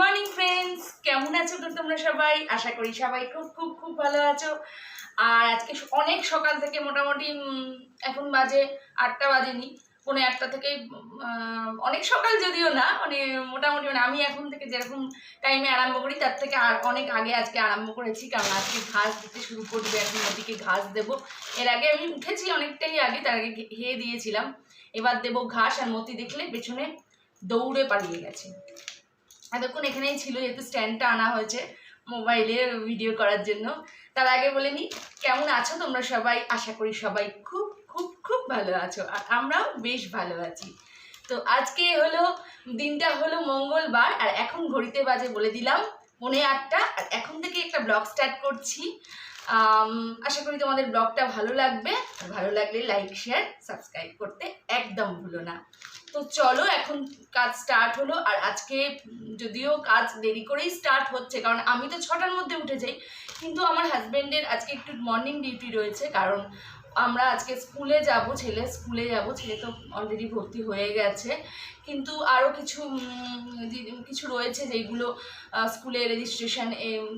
Morning friends, কেমন আছো তো তোমরা সবাই? আশা করি সবাই খুব খুব খুব ভালো আছো। আর আজকে অনেক সকাল থেকে মোটামুটি এখন বাজে 8টা বাজেনি, 8:30 থেকে অনেক সকাল যদিও না, মানে মোটামুটি মানে আমি এখন থেকে যেরকম টাইমে আরম্ভ করি তার থেকে আর অনেক আগে আজকে আরম্ভ করেছি, কারণ আজকে ঘাস দিতে শুরু করবে। এখন নদীকে ঘাস দেবো। এর আগে আমি উঠেছি অনেকটাই আগে, তার আগে হেয়ে দিয়েছিলাম। এবার দেবো ঘাস। আর মতি দেখলে পেছনে দৌড়ে পালিয়ে গেছে। এতক্ষণ এখানেই ছিল, যেহেতু স্ট্যান্ডটা আনা হয়েছে মোবাইলে ভিডিও করার জন্য। তার আগে বলে নিই, কেমন আছো তোমরা সবাই? আশা করি সবাই খুব খুব খুব ভালো আছো, আর আমরাও বেশ ভালো আছি। তো আজকে হলো দিনটা হলো মঙ্গলবার, আর এখন ঘড়িতে বাজে বলে দিলাম 8:45। আর এখন থেকে একটা ব্লগ স্টার্ট করছি। আশা করি তোমাদের ব্লগটা ভালো লাগবে, আর ভালো লাগলে লাইক শেয়ার সাবস্ক্রাইব করতে একদম ভুলো না। তো চলো, এখন কাজ স্টার্ট হলো। আর আজকে যদিও কাজ দেরি করেই স্টার্ট হচ্ছে, কারণ আমি তো 6টার মধ্যে উঠে যাই, কিন্তু আমার হাজব্যান্ডের আজকে একটু মর্নিং ডিউটি রয়েছে। কারণ আমরা আজকে স্কুলে যাব, ছেলে স্কুলে যাব। ছেলে তো অলরেডি ভর্তি হয়ে গেছে, কিন্তু আরও কিছু রয়েছে যেগুলো স্কুলে রেজিস্ট্রেশন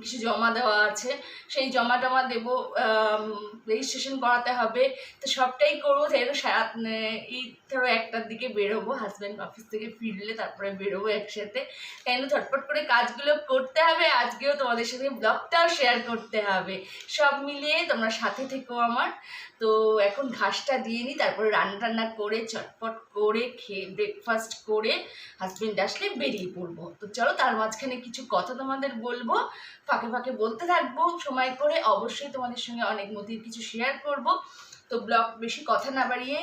কিছু জমা দেওয়া আছে, সেই জমা টমা দেবো, রেজিস্ট্রেশন করাতে হবে। তো সবটাই করবো। যেহেতু এই ধরো 1টার দিকে বেরোবো, হাজব্যান্ড অফিস থেকে ফিরলে তারপরে বেরোবো একসাথে। কেন ঝটপট করে কাজগুলো করতে হবে, আজকেও তোমাদের সাথে ব্লগটাও শেয়ার করতে হবে। সব মিলিয়ে তোমরা সাথে থেকো আমার। তো এখন ঘাসটা দিয়ে নিই, তারপরে রান্না করে চটপট করে খেয়ে ব্রেকফাস্ট করে হাজব্যান্ড আসলে বেরিয়ে পড়বো। তো চলো, তার মাঝখানে কিছু কথা তোমাদের বলবো, ফাঁকে ফাঁকে বলতে থাকবো সময় করে। অবশ্যই তোমাদের সঙ্গে অনেক মতির কিছু শেয়ার করব। তো ব্লগ বেশি কথা না বাড়িয়ে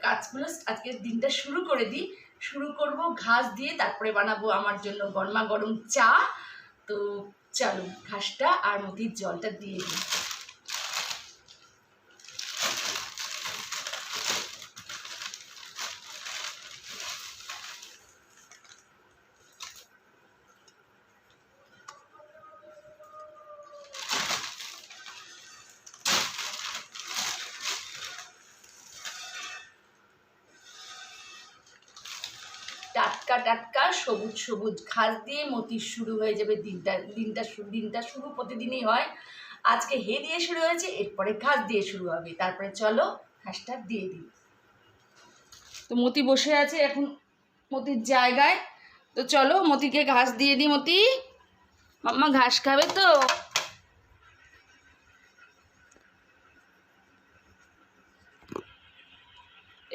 কাজগুলো আজকের দিনটা শুরু করে দিই। শুরু করব ঘাস দিয়ে, তারপরে বানাবো আমার জন্য গরমা গরম চা। তো চলো, ঘাসটা আর মতির জলটা দিয়ে দিই। টাটকা টাটকা সবুজ সবুজ ঘাস দিয়ে মতির শুরু হয়ে যাবে দিনটা শুরু প্রতিদিনই হয়। আজকে হে দিয়ে শুরু হয়েছে, এরপরে ঘাস দিয়ে শুরু হবে। তারপরে চলো ঘাসটা দিয়ে দিই। তো মতি বসে আছে এখন মতির জায়গায়। তো চলো মতিকে ঘাস দিয়ে দিই। মতি, মাম্মা ঘাস খাবে তো?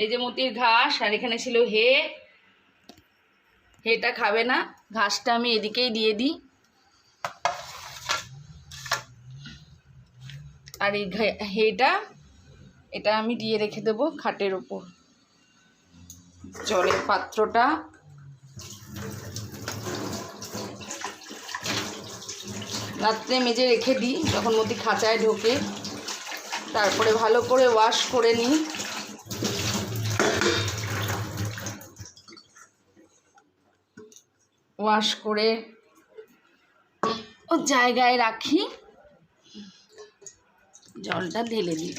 এই যে মতির ঘাস, আর এখানে ছিল হেটা খাবে না, ঘাসটা আমি এদিকেই দিয়ে দিই। আর এই এটা আমি দিয়ে রেখে দেবো খাটের ওপর। জলের পাত্রটা রাত্রে মেজে রেখে দিই, যখন মতি খাঁচায় ঢোকে তারপরে ভালো করে ওয়াশ করে নিই। ওয়াশ করে ও জায়গায় রাখি, জলটা ঢেলে দিই।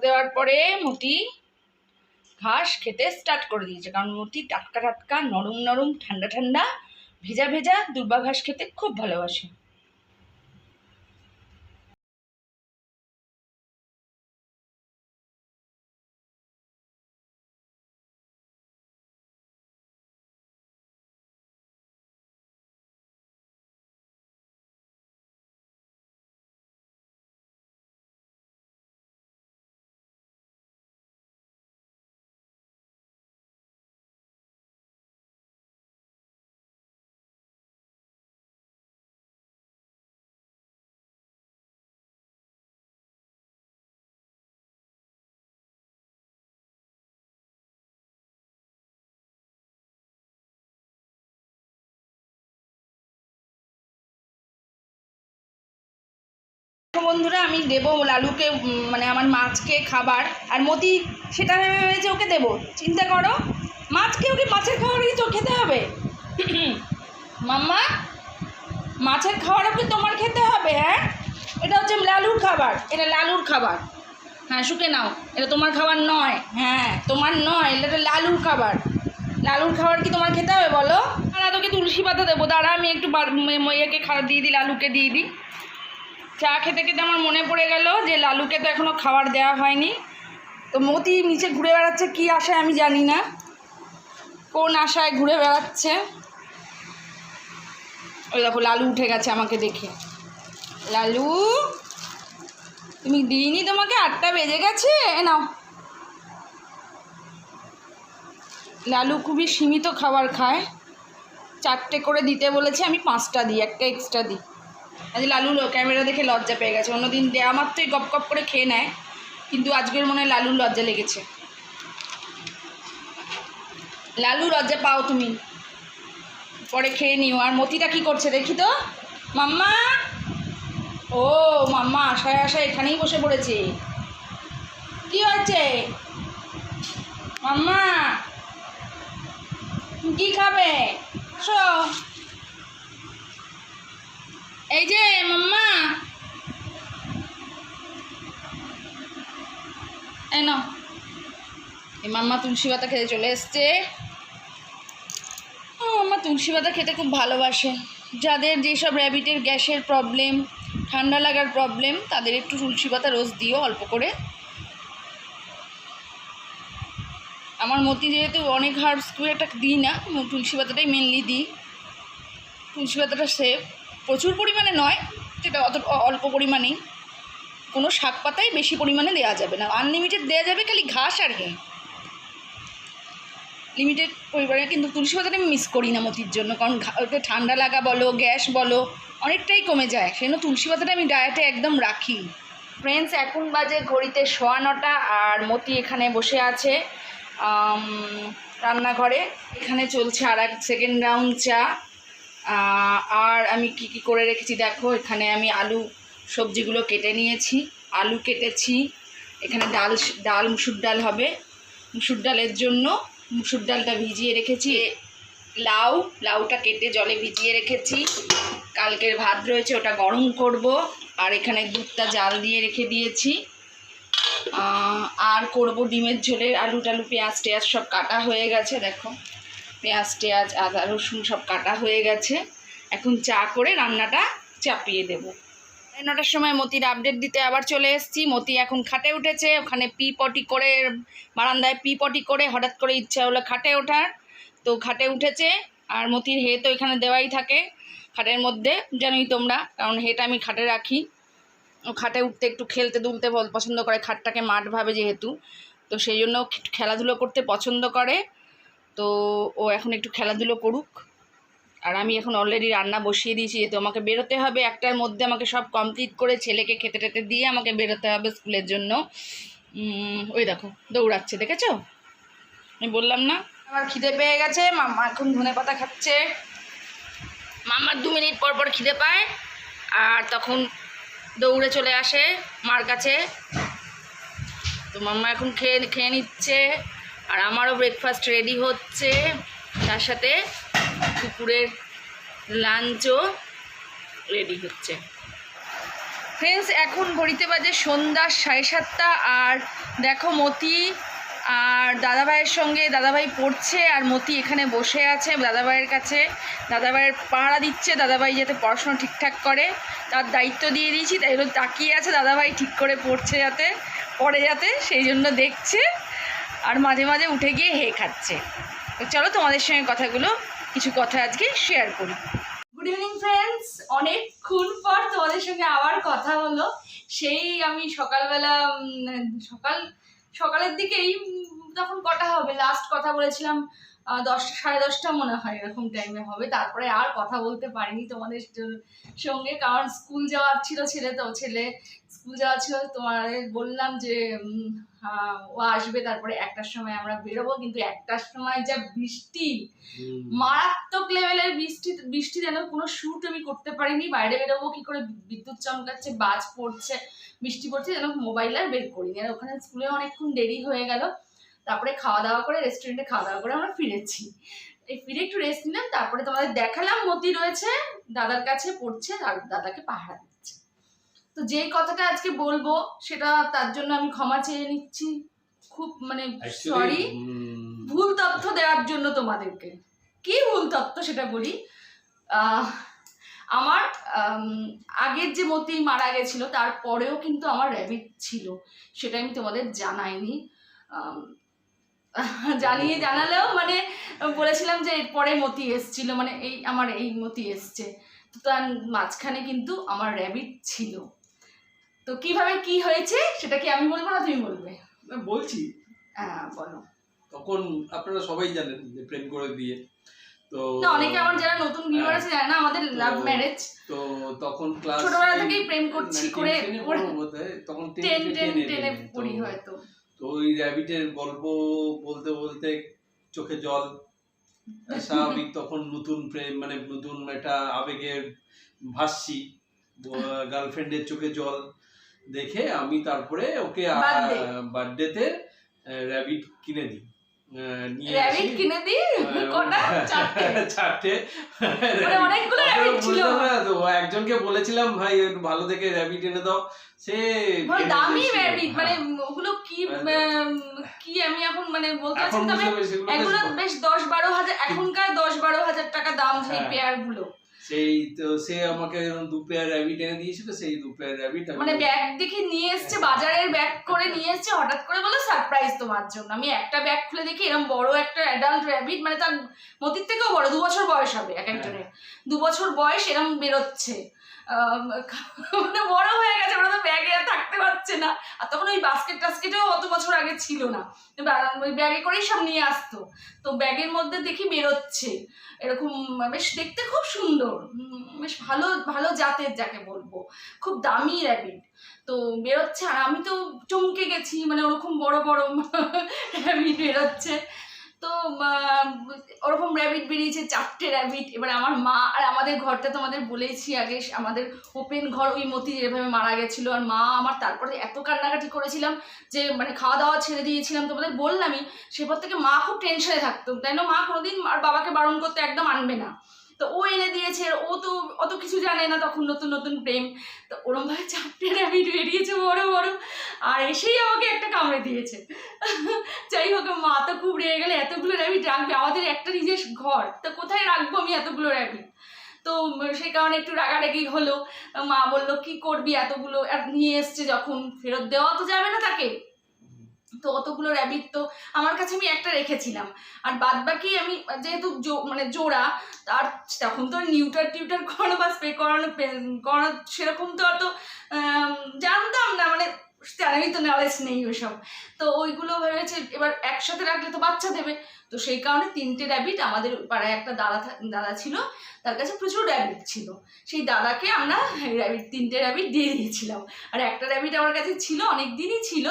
দেওয়ার পরে মতি ঘাস খেতে স্টার্ট করে দিয়েছে, কারণ মতি টাটকা টাটকা নরম নরম ঠান্ডা ঠান্ডা ভেজা ভেজা দুর্বা ঘাস খেতে খুব ভালোবাসে। বন্ধুরা, আমি দেবো লালুকে, মানে আমার মাছকে খাবার। আর মতি সেটা ভেবেছে ওকে দেবো। চিন্তা করো, মাছকে ওকে মাছের খাবারই তো খেতে হবে। মাম্মা, মাছের খাবার ওকে তোমার খেতে হবে। হ্যাঁ, এটা হচ্ছে লালুর খাবার, এটা লালুর খাবার। হ্যাঁ, শুকে নাও, এটা তোমার খাবার নয়। হ্যাঁ, তোমার নয়, এটা লালুর খাবার। লালুর খাবার কি তোমার খেতে হবে বলো? না, তোকে তুলসী পাতা দেবো, দাঁড়া আমি একটু ইয়েকে খাবার দিয়ে দিই, লালুকে দিয়ে দিই। চা খেতে খেতে আমার মনে পড়ে গেল যে লালুকে তো এখনও খাবার দেওয়া হয়নি। তো মতি নিচে ঘুরে বেড়াচ্ছে, কী আশায় আমি জানি না, কোন আশায় ঘুরে বেড়াচ্ছে। ওই দেখো লালু উঠে গেছে আমাকে দেখে। লালু, তুমি দিইনি তোমাকে, 8টা বেজে গেছে, নাও। লালু খুবই সীমিত খাবার খায়, 4টে করে দিতে বলেছে, আমি 5টা দিই, একটা এক্সট্রা দিই। আজ লালু ক্যামেরা দেখে লজ্জা পেয়ে গেছে, অন্যদিন দেওয়া মাত্রই গপ গপ করে খেয়ে নেয়, কিন্তু আজকের মনে হয় লালুর লজ্জা লেগেছে। লালু লজ্জা পাও তুমি, পরে খেয়ে নিও। আর মতিটা কি করছে দেখি তো, মাম্মা। ও মাম্মা আশায় আশায় এখানেই বসে পড়েছে। কি হয়েছে মাম্মা, কি খাবে? আসো, এই যে মাম্মা, এই নাও। এই মাম্মা তুলসী পাতা খেতে চলে এসছে। মাম্মা তুলসী পাতা খেতে খুব ভালোবাসে। যাদের যেসব র্যাবিটের গ্যাসের প্রবলেম, ঠান্ডা লাগার প্রবলেম, তাদের একটু তুলসী পাতা রোজ দিও অল্প করে। আমার মতি যেহেতু অনেক হার্বস খুব একটা দিই না, তুলসী পাতাটাই মেনলি দিই। তুলসী পাতাটা সেফ, প্রচুর পরিমাণে নয়, সেটা অত অল্প পরিমাণেই। কোনো শাক পাতাই বেশি পরিমাণে দেওয়া যাবে না, আনলিমিটেড দেওয়া যাবে খালি ঘাস আর ঘে, লিমিটেড পরিমাণে। কিন্তু তুলসী পাতাটা আমি মিস করি না মতির জন্য, কারণ ওটা ঠান্ডা লাগা বলো, গ্যাস বলো, অনেকটাই কমে যায়, সেই জন্য তুলসী পাতাটা আমি ডায়েটে একদম রাখি। ফ্রেন্ডস, এখন বাজে ঘড়িতে 9:15, আর মতি এখানে বসে আছে রান্নাঘরে। এখানে চলছে আর এক সেকেন্ড রাউন্ড চা। আর আমি কি করে রেখেছি দেখো, এখানে আমি আলু সবজিগুলো কেটে নিয়েছি, আলু কেটেছি, এখানে ডাল মুসুর ডাল হবে, মুসুর ডালের জন্য মুসুর ডালটা ভিজিয়ে রেখেছি, লাউটা কেটে জলে ভিজিয়ে রেখেছি, কালকের ভাত রয়েছে ওটা গরম করব, আর এখানে দুধটা জাল দিয়ে রেখে দিয়েছি। আর করব ডিমের ঝোলের আলু টালু পেঁয়াজ টেয়াজ সব কাটা হয়ে গেছে, দেখো পেঁয়াজ টেয়াজ আদা রসুন সব কাটা হয়ে গেছে। এখন চা করে রান্নাটা চাপিয়ে দেব। 9টার সময় মতির আপডেট দিতে আবার চলে এসেছি। মতি এখন খাটে উঠেছে, ওখানে পটি করে বারান্দায় পটি করে হঠাৎ করে ইচ্ছা হলো খাটে ওঠার, তো খাটে উঠেছে। আর মতির হে তো এখানে দেওয়াই থাকে খাটের মধ্যে, জানোই তোমরা, কারণ হেটা আমি খাটে রাখি। ও খাটে উঠতে একটু খেলতে দুলতে পছন্দ করে, খাটটাকে মাঠ ভাবে যেহেতু, তো সেই জন্য খেলাধুলো করতে পছন্দ করে। তো ও এখন একটু খেলাধুলো করুক। আর আমি এখন অলরেডি রান্না বসিয়ে দিয়েছি, যেহেতু আমাকে বেরোতে হবে 1টার মধ্যে, আমাকে সব কমপ্লিট করে ছেলেকে খেতে টেতে দিয়ে আমাকে বেরোতে হবে স্কুলের জন্য। ওই দেখো দৌড়াচ্ছে, দেখেছো? আমি বললাম না, আমার খিদে পেয়ে গেছে। মাম্মা এখন ধনেপাতা খাচ্ছে। মাম্মার 2 মিনিট পর পর খিদে পায়, আর তখন দৌড়ে চলে আসে মার কাছে। তো মাম্মা এখন খেয়ে নিচ্ছে, আর আমারও ব্রেকফাস্ট রেডি হচ্ছে, তার সাথে দুপুরের লাঞ্চও রেডি হচ্ছে। ফ্রেন্ডস, এখন ঘড়িতে বাজে সন্ধ্যা 7:30, আর দেখো মতি আর দাদাভাইয়ের সঙ্গে, দাদাভাই পড়ছে আর মতি এখানে বসে আছে দাদাভাইয়ের কাছে, দাদাভাইয়ের পাহারা দিচ্ছে, দাদাভাই যাতে পড়াশোনা ঠিকঠাক করে তার দায়িত্ব দিয়ে দিয়েছি, তাই জন্য তাকিয়ে আছে দাদাভাই ঠিক করে পড়ছে যাতে, সেই জন্য দেখছে, আর মাঝে মাঝে উঠে গিয়ে হে খাচ্ছে। তো চলো তোমাদের সঙ্গে কিছু কথা আজকে শেয়ার করি। গুড ইভিনিং ফ্রেন্ডস, অনেকক্ষণ পর তোমাদের সঙ্গে আবার কথা হলো। সেই আমি সকালবেলা সকালের দিকেই, তখন কটা হবে, লাস্ট কথা বলেছিলাম 10টা 10:30 মনে হয় এরকম টাইমে হবে। তারপরে আর কথা বলতে পারিনি তোমাদের সঙ্গে, কারণ স্কুল যাওয়ার ছিল, ছেলে স্কুল যাওয়া ছিল। তোমাদের বললাম যে ও আসবে, তারপরে 1টার সময় আমরা বেরোবো, কিন্তু 1টার সময় যা বৃষ্টি, মারাত্মক লেভেলের বৃষ্টি যেন কোনো শ্যুট আমি করতে পারিনি। বাইরে বেরোবো কি করে, বিদ্যুৎ চমকাচ্ছে, বাজ পড়ছে, বৃষ্টি পড়ছে, যেন মোবাইল আর বের করিনি। আর ওখানে স্কুলে অনেকক্ষণ দেরি হয়ে গেল। তারপরে খাওয়া দাওয়া করে রেস্টুরেন্টে খাওয়া দাওয়া করে আমরা ফিরেছি। এই ফিরে একটু রেস্ট নিলাম, তারপরে তোমাদের দেখালাম মতি রয়েছে দাদার কাছে পড়ছে, আর দাদাকে পাহারা দিচ্ছে। তো যেই কথাটা আজকে বলবো সেটা, তার জন্য আমি ক্ষমা চেয়ে নিচ্ছি, খুব সরি। ভুল তথ্য দেওয়ার জন্য তোমাদেরকে। কি ভুল তথ্য সেটা বলি। আমার আগের যে মতি মারা গেছিল তারপরেও কিন্তু আমার র্যাবিট ছিল, সেটা আমি তোমাদের জানাইনি। জানালেও মানে বলেছিলাম যে এরপরে মতি এসছিল, মানে আমার এই মতি এসছে, তো তার মাঝখানে কিন্তু আমার র্যাবিট ছিল। তো কিভাবে কি হয়েছে সেটা কি আমি বলবো না তুমি বলবে? বলছি। হ্যাঁ বলো। তখন আপনারা সবাই জানেন যে প্রেম করে দিয়ে, তো না অনেকে আমার যারা নতুন ভিউয়ার আছে জানে না, আমাদের লাভ ম্যারেজ। তো তখন ক্লাস ছোটবেলা থেকেই প্রেম করছি করে তখন 10 পড়ি হয়তো। তো ওই র্যাবিটের গল্প বলতে বলতে চোখে জল, স্বাভাবিক। তখন নতুন প্রেম, মানে নতুন একটা আবেগে ভাসছি, গার্লফ্রেন্ডের চোখে জল দেখে আমি তারপরে ওকে বার্থডেতে র্যাবিট কিনে দিই। র্যাবিট কিনে দিই কটা? চারটে। অনেকগুলো র্যাবিট ছিল। তো একজনকে বলেছিলাম ভাই ভালো দেখে র্যাবিট এনে দাও, সে দামি র্যাবিট, মানে ওগুলো কি কি আমি এখন মানে বলতে পারছি না, তবে এগুলো বেশ 10-12 হাজার, এখনকার 10-12 হাজার টাকা দাম সেই পেয়ার গুলো। সেই তো সে আমাকে 2 পেয়ার র্যাবিট এনে দিয়েছিল, সেই 2 পেয়ার র্যাবিট মানে ব্যাগ দেখে নিয়ে এসেছে, বাজারের ব্যাগ করে নিয়ে এসেছে, হঠাৎ করে বলে সারপ্রাইজ তোমার জন্য। আমি একটা ব্যাগ খুলে দেখি এরকম বড় একটা অ্যাডাল্ট র্যাবিট, মানে তার মতির থেকেও বড়, 2 বছর বয়স হবে এক একজনের, 2 বছর বয়স এরকম বেরোচ্ছে, মানে বড় হয়ে গেছে, ওরা তো ব্যাগে আর থাকতে পারছে না। আর তখন ওই বাস্কেট টাস্কেটেও অত বছর আগে ছিল না, ওই ব্যাগে করেই সব নিয়ে আসতো। তো ব্যাগের মধ্যে দেখি বেরোচ্ছে এরকম, বেশ দেখতে খুব সুন্দর, বেশ ভালো ভালো জাতের যাকে বলবো, খুব দামি র্যাবিট। তো বেরোচ্ছে আর আমি তো চমকে গেছি, মানে ওরকম বড় বড় র্যাবিট বেরোচ্ছে। তো ওরকম র্যাবিট বেরিয়েছে, 4টে র্যাবিট। এবার আমার মা, আর আমাদের ঘরটা তোমাদের বলেছি আগে, আমাদের ওপেন ঘর, ওই মতি যেভাবে মারা গেছিলো, আর মা আমার তারপরে এত কান্নাকাটি করেছিলাম যে মানে খাওয়া দাওয়া ছেড়ে দিয়েছিলাম, তোমাদের বললামই। সেপর থেকে মা খুব টেনশনে থাকতো, তাই না? মা কোনোদিন আর বাবাকে বারণ করতে একদম আনবে না, তো ও এনে দিয়েছে। ও তো অত কিছু জানে না, তখন নতুন নতুন প্রেম। তো ওরমভাবে 4টে র্যাবিট বেরিয়েছে বড় বড়, আর এসেই আমাকে একটা কামড়ে দিয়েছে। যাই হোক, মা তো খুব রেগে গেলে, এতগুলো র্যাবিট রাখবে, আমাদের একটা নিজের ঘর, তো কোথায় রাখবো আমি এতগুলো র্যাবিট? তো সেই কারণে একটু রাগারাগি হলো। মা বললো কি করবি, এতগুলো নিয়ে এসছে যখন, ফেরত দেওয়া তো যাবে না তাকে। তো অতগুলো র্যাবিট তো আমার কাছে আমি একটা রেখেছিলাম, আর বাদ বাকি আমি যেহেতু মানে জোড়া, আর তখন তো নিউটার টিউটার করানো বা স্প্রে করানো সেরকম তো অত জানতাম না, মানে জানাই তো নলেজ নেই ওইসব। তো ওইগুলো ভেবেছে এবার একসাথে রাখলে তো বাচ্চা দেবে, তো সেই কারণে 3টে র্যাবিট, আমাদের পাড়ায় একটা দাদা ছিল, তার কাছে প্রচুর র্যাবিট ছিল, সেই দাদাকে আমরা 3টে র্যাবিট দিয়ে দিয়েছিলাম। আর একটা র্যাবিট আমার কাছে ছিল, অনেক দিনই ছিল।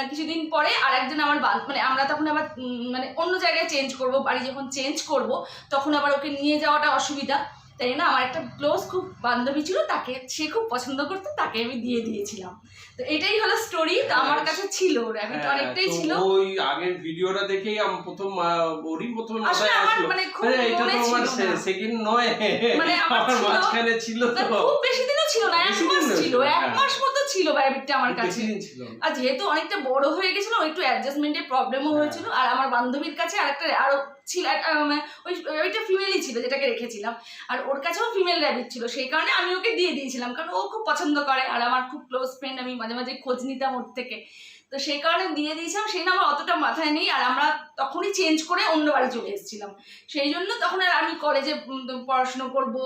কিছুদিন পরে আর একজন আমার মানে আমরা তখন আবার মানে অন্য জায়গায় চেঞ্জ করব, বাড়ি যখন চেঞ্জ করব তখন আবার ওকে নিয়ে যাওয়াটা অসুবিধা, তাই না? আমার একটা ক্লোজ খুব বান্ধবী ছিল, তাকে সে খুব পছন্দ করতো, তাকে আমি দিয়ে দিয়েছিলাম। তো এটাই হলো স্টোরি। তো আমার কাছে ছিল র্যাবিট, অনেকটাই ছিল। ওই আগের ভিডিওটা দেখেই আমি প্রথম আসলে আমার মানে খুব মনে ছিল না, সেকেন্ড নয়, মানে আমার মাঝখানে ছিল, তো খুব বেশি দিনও ছিল না, 1 মাস ছিল, 1 মাস মতো ছিল র্যাবিটটা আমার কাছে। আর যেহেতু অনেকটা বড় হয়ে গেছিল, একটু অ্যাডজাস্টমেন্টের প্রবলেমও হয়েছিল। আর আমার বান্ধবীর কাছে আরেকটা আরো ছিল, ওইটা ফিমেলই ছিল যেটাকে রেখেছিলাম, আর ওর কাছেও ফিমেল র্যাবিট ছিল, সেই কারণে আমি ওকে দিয়ে দিয়েছিলাম, কারণ ও খুব পছন্দ করে, আর আমার খুব ক্লোজ ফ্রেন্ড, আমি মাঝে মাঝে খোঁজ নিতাম ওর থেকে, তো সেই কারণে দিয়ে দিয়েছিলাম। সেই না আমার অতটা মাথায় নেই, আর আমরা তখনই চেঞ্জ করে অন্য বাড়ি চলে এসেছিলাম, সেই জন্য তখন আর আমি কলেজে পড়াশুনো করবো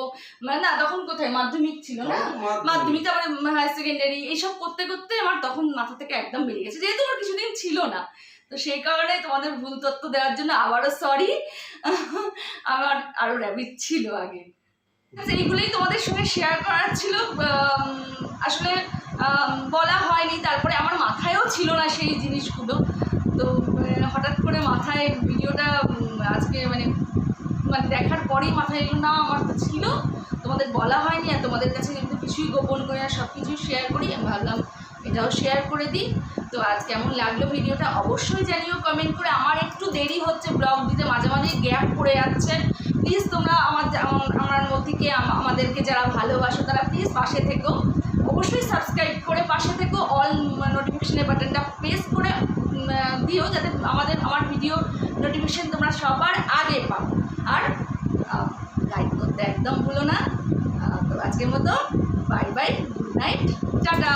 না, তখন কোথায় মাধ্যমিক ছিল না, মাধ্যমিক, তারপরে হায়ার সেকেন্ডারি, এইসব করতে করতে আমার তখন মাথা থেকে একদম বেরিয়ে গেছে, যেহেতু আমার কিছুদিন ছিল না। তো সেই কারণে তোমাদের ভুল তথ্য দেওয়ার জন্য আবারও সরি। আমার আরও র্যাবিট ছিল আগে। আচ্ছা, এইগুলোই তোমাদের সঙ্গে শেয়ার করার ছিল, আসলে বলা হয়নি, তারপরে আমার মাথায়ও ছিল না সেই জিনিসগুলো। তো হঠাৎ করে মাথায় ভিডিওটা আজকে মানে দেখার পরেই মাথায় এলো, না আমার তো ছিল, তোমাদের বলা হয়নি, আর তোমাদের কাছে কিন্তু কিছুই গোপন করে আর সব কিছু শেয়ার করি, আমি ভাবলাম এটাও শেয়ার করে দিই। তো আজ কেমন লাগলো ভিডিওটা অবশ্যই জানিও কমেন্ট করে। আমার একটু দেরি হচ্ছে ব্লগ দিতে, মাঝে মাঝে গ্যাপ পড়ে যাচ্ছে। প্লিজ তোমরা আমার মতিকে, আমাদেরকে যারা ভালোবাসো তারা প্লিজ পাশে থেকো, অবশ্যই সাবস্ক্রাইব করে পাশে থেকো, অল নোটিফিকেশনের বাটনটা প্রেস করে দিও, যাতে আমার ভিডিও নোটিফিকেশন তোমরা সবার আগে পাও। আর লাইক করতে একদম ভুলো না। তো আজকের মতো bye bye, good night, tata.